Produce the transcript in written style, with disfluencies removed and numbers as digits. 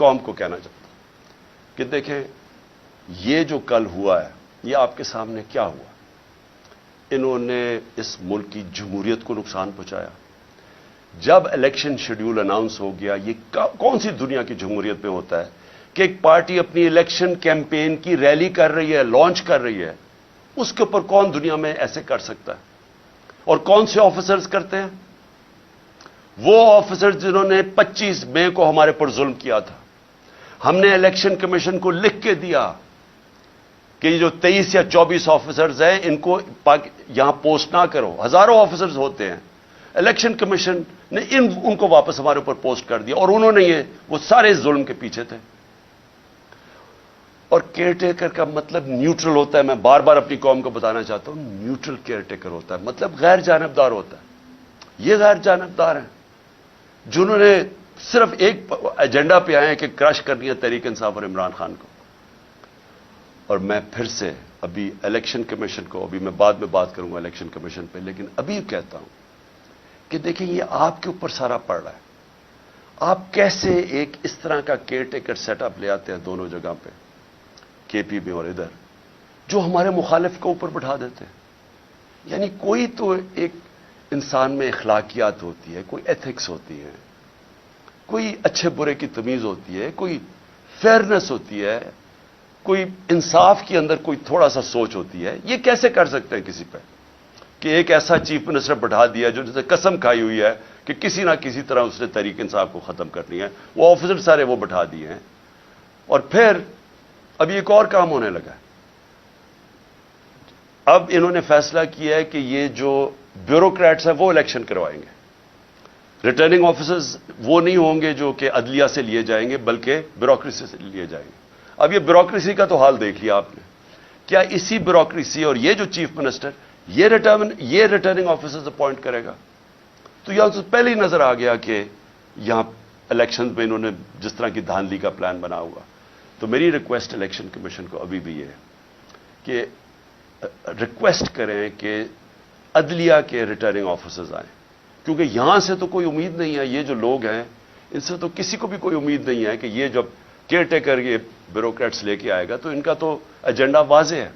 قوم کو کہنا چاہتا ہوں کہ دیکھیں یہ جو کل ہوا ہے یہ آپ کے سامنے کیا ہوا. انہوں نے اس ملک کی جمہوریت کو نقصان پہنچایا. جب الیکشن شیڈول اناؤنس ہو گیا، یہ کون سی دنیا کی جمہوریت میں ہوتا ہے کہ ایک پارٹی اپنی الیکشن کیمپین کی ریلی کر رہی ہے، لانچ کر رہی ہے، اس کے اوپر کون دنیا میں ایسے کر سکتا ہے؟ اور کون سے آفیسرز کرتے ہیں؟ وہ آفیسرز جنہوں نے 25 مئی کو ہمارے پر ظلم کیا تھا. ہم نے الیکشن کمیشن کو لکھ کے دیا کہ یہ جو 23 یا 24 آفیسرز ہیں ان کو یہاں پوسٹ نہ کرو. ہزاروں آفیسرز ہوتے ہیں. الیکشن کمیشن نے ان کو واپس ہمارے اوپر پوسٹ کر دیا، اور انہوں نے وہ سارے ظلم کے پیچھے تھے. اور کیئر ٹیکر کا مطلب نیوٹرل ہوتا ہے. میں بار بار اپنی قوم کو بتانا چاہتا ہوں، نیوٹرل کیئر ٹیکر ہوتا ہے، مطلب غیر جانبدار ہوتا ہے. یہ غیر جانبدار ہیں جنہوں نے صرف ایک ایجنڈا پہ آئے ہیں کہ کرش کرنی ہے تحریک انصاف اور عمران خان کو. اور میں پھر سے ابھی الیکشن کمیشن کو، ابھی میں بعد میں بات کروں گا الیکشن کمیشن پہ، لیکن ابھی کہتا ہوں کہ دیکھیں یہ آپ کے اوپر سارا پڑ رہا ہے. آپ کیسے ایک اس طرح کا کیئر ٹیکر سیٹ اپ لے آتے ہیں دونوں جگہ پہ، کے پی میں اور ادھر، جو ہمارے مخالف کو اوپر بٹھا دیتے ہیں. یعنی کوئی تو ایک انسان میں اخلاقیات ہوتی ہے، کوئی ایتھکس ہوتی ہے، کوئی اچھے برے کی تمیز ہوتی ہے، کوئی فیئرنس ہوتی ہے، کوئی انصاف کے اندر کوئی تھوڑا سا سوچ ہوتی ہے. یہ کیسے کر سکتے ہیں کسی پہ کہ ایک ایسا چیف منسٹر بٹھا دیا جو جسے قسم کھائی ہوئی ہے کہ کسی نہ کسی طرح اس نے تحریک انصاف کو ختم کرنی ہے، وہ آفیسر سارے وہ بٹھا دیے ہیں. اور پھر اب ایک اور کام ہونے لگا ہے. اب انہوں نے فیصلہ کیا ہے کہ یہ جو بیوروکریٹس ہیں وہ الیکشن کروائیں گے. ریٹرننگ آفیسرز وہ نہیں ہوں گے جو کہ عدلیہ سے لیے جائیں گے، بلکہ بیوروکریسی سے لیے جائیں گے. اب یہ بیوروکریسی کا تو حال دیکھ لیا آپ نے. کیا اسی بیوروکریسی اور یہ جو چیف منسٹر یہ ریٹرننگ آفیسرز اپوائنٹ کرے گا؟ تو یہاں سے پہلے ہی نظر آ گیا کہ یہاں الیکشن میں انہوں نے جس طرح کی دھاندلی کا پلان بنا ہوا. تو میری ریکویسٹ الیکشن کمیشن کو ابھی بھی یہ ہے کہ ریکویسٹ کریں کہ عدلیہ کے ریٹرننگ آفیسرز آئیں، کیونکہ یہاں سے تو کوئی امید نہیں ہے. یہ جو لوگ ہیں ان سے تو کسی کو بھی کوئی امید نہیں ہے کہ یہ جب کیئر ٹیکر یہ بیوروکریٹس لے کے آئے گا تو ان کا تو ایجنڈا واضح ہے.